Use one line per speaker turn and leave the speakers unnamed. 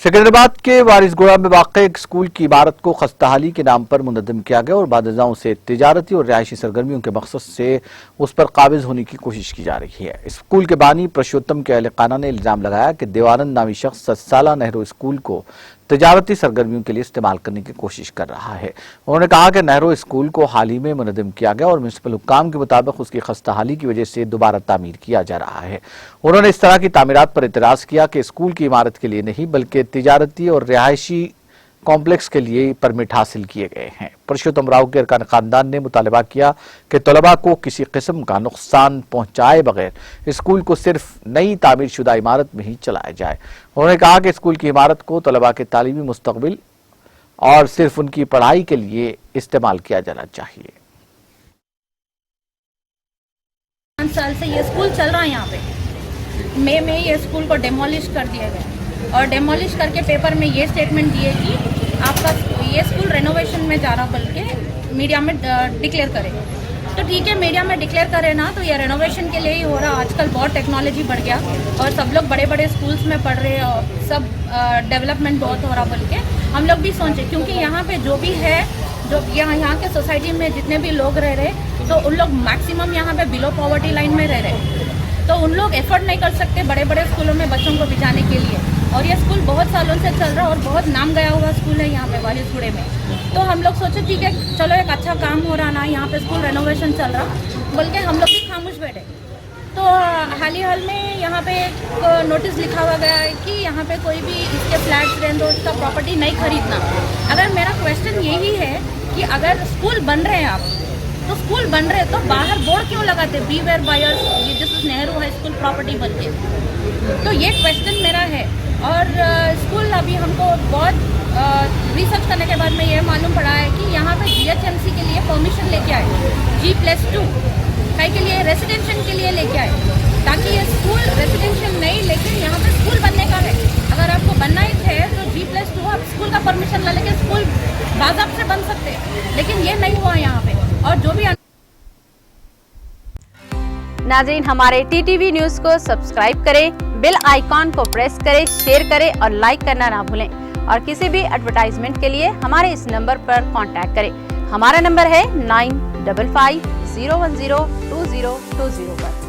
सिकंदराबाद के वारिसगोड़ा में वाक़ एक स्कूल की इमारत को खस्ताहाली के नाम पर मुनद्दम किया गया और बाद अज़ां से तिजारती और रिहायशी सरगर्मियों के मकसद से उस पर काबिज होने की कोशिश की जा रही है। स्कूल के बानी पुरुषोत्तम के अहले खाना ने इल्जाम लगाया कि देवानंद नामी शख्स 7 साला नेहरू स्कूल को तिजारती सरगर्मियों के लिए इस्तेमाल करने की कोशिश कर रहा है। उन्होंने कहा कि नेहरू स्कूल को हाल ही में मुनद्दम किया गया और म्युनिसिपल हुक्काम के मुताबिक उसकी खस्ताहाली की वजह से दोबारा तामीर किया जा रहा है। उन्होंने इस तरह की तामीरात पर इतराज किया कि स्कूल की इमारत के लिए नहीं बल्कि तिजारती और रिहायशी कॉम्प्लेक्स के लिए परमिट हासिल किए गए हैं। पुरुषोत्तम राव के अरकान खानदान ने मुतालबा किया कि तलबा को किसी किस्म का नुकसान पहुंचाए बगैर स्कूल को सिर्फ नई तामीर शुदा इमारत में ही चलाया जाए। उन्होंने कहा कि स्कूल की इमारत को तलबा के तालीमी मुस्तकबिल और सिर्फ उनकी पढ़ाई के लिए इस्तेमाल किया जाना चाहिए।
5 साल से ये स्कूल चल रहा है। यहाँ पे मई में ये स्कूल को डेमोलिश कर दिया गया और डेमोलिश करके पेपर में ये स्टेटमेंट दिए कि आपका ये स्कूल रेनोवेशन में जा रहा, बल्कि मीडिया में डिक्लेयर करे। तो ठीक है, मीडिया में डिक्लेयर करे ना, तो ये रेनोवेशन के लिए ही हो रहा। आजकल बहुत टेक्नोलॉजी बढ़ गया और सब लोग बड़े बड़े स्कूल्स में पढ़ रहे हैं और सब डेवलपमेंट बहुत हो रहा। बल्कि हम लोग भी सोचे, क्योंकि यहाँ पे जो भी है, जो यहाँ के सोसाइटी में जितने भी लोग रह रहे, तो उन लोग मैक्सिमम यहाँ पे बिलो पॉवर्टी लाइन में रह रहे, तो उन लोग एफर्ट नहीं कर सकते बड़े बड़े स्कूलों में बच्चों को भिजाने के लिए। और ये स्कूल बहुत सालों से चल रहा और बहुत नाम गया हुआ स्कूल है यहाँ पे वारिसगुड़े में। तो हम लोग सोचे ठीक है, चलो एक अच्छा काम हो रहा ना, यहाँ पे स्कूल रेनोवेशन चल रहा, बल्कि हम लोग भी खामोश बैठे। तो हाल ही में यहाँ पे एक नोटिस लिखा हुआ गया है कि यहाँ पे कोई भी इसके फ्लैट्स रेंट और इसका प्रॉपर्टी नहीं खरीदना। अगर मेरा क्वेश्चन यही है कि अगर स्कूल बन रहे हैं आप, तो स्कूल बन रहे तो बाहर बोर्ड क्यों लगाते, beware buyers, this is Nehru high school property बन के। तो ये क्वेश्चन मेरा है। और स्कूल अभी हमको बहुत रिसर्च करने के बाद में ये मालूम पड़ा है कि यहाँ पे GHMC के लिए परमिशन लेके आए, G+2 कई के लिए रेसिडेंशियल के लिए लेके आए, ताकि ये स्कूल रेसिडेंशियल नहीं, लेकिन यहाँ पे स्कूल बनने का है। अगर आपको बनना ही है तो G+2 आप स्कूल का परमिशन ले लेके स्कूल बाज़ाब्त से बन सकते हैं, लेकिन ये नहीं हुआ यहाँ पे। और जो भी
नाज़रीन, हमारे TTV न्यूज़ को सब्सक्राइब करें, बेल आइकॉन को प्रेस करें, शेयर करें और लाइक करना ना भूलें। और किसी भी एडवर्टाइजमेंट के लिए हमारे इस नंबर पर कांटेक्ट करें। हमारा नंबर है 9550102020 पर।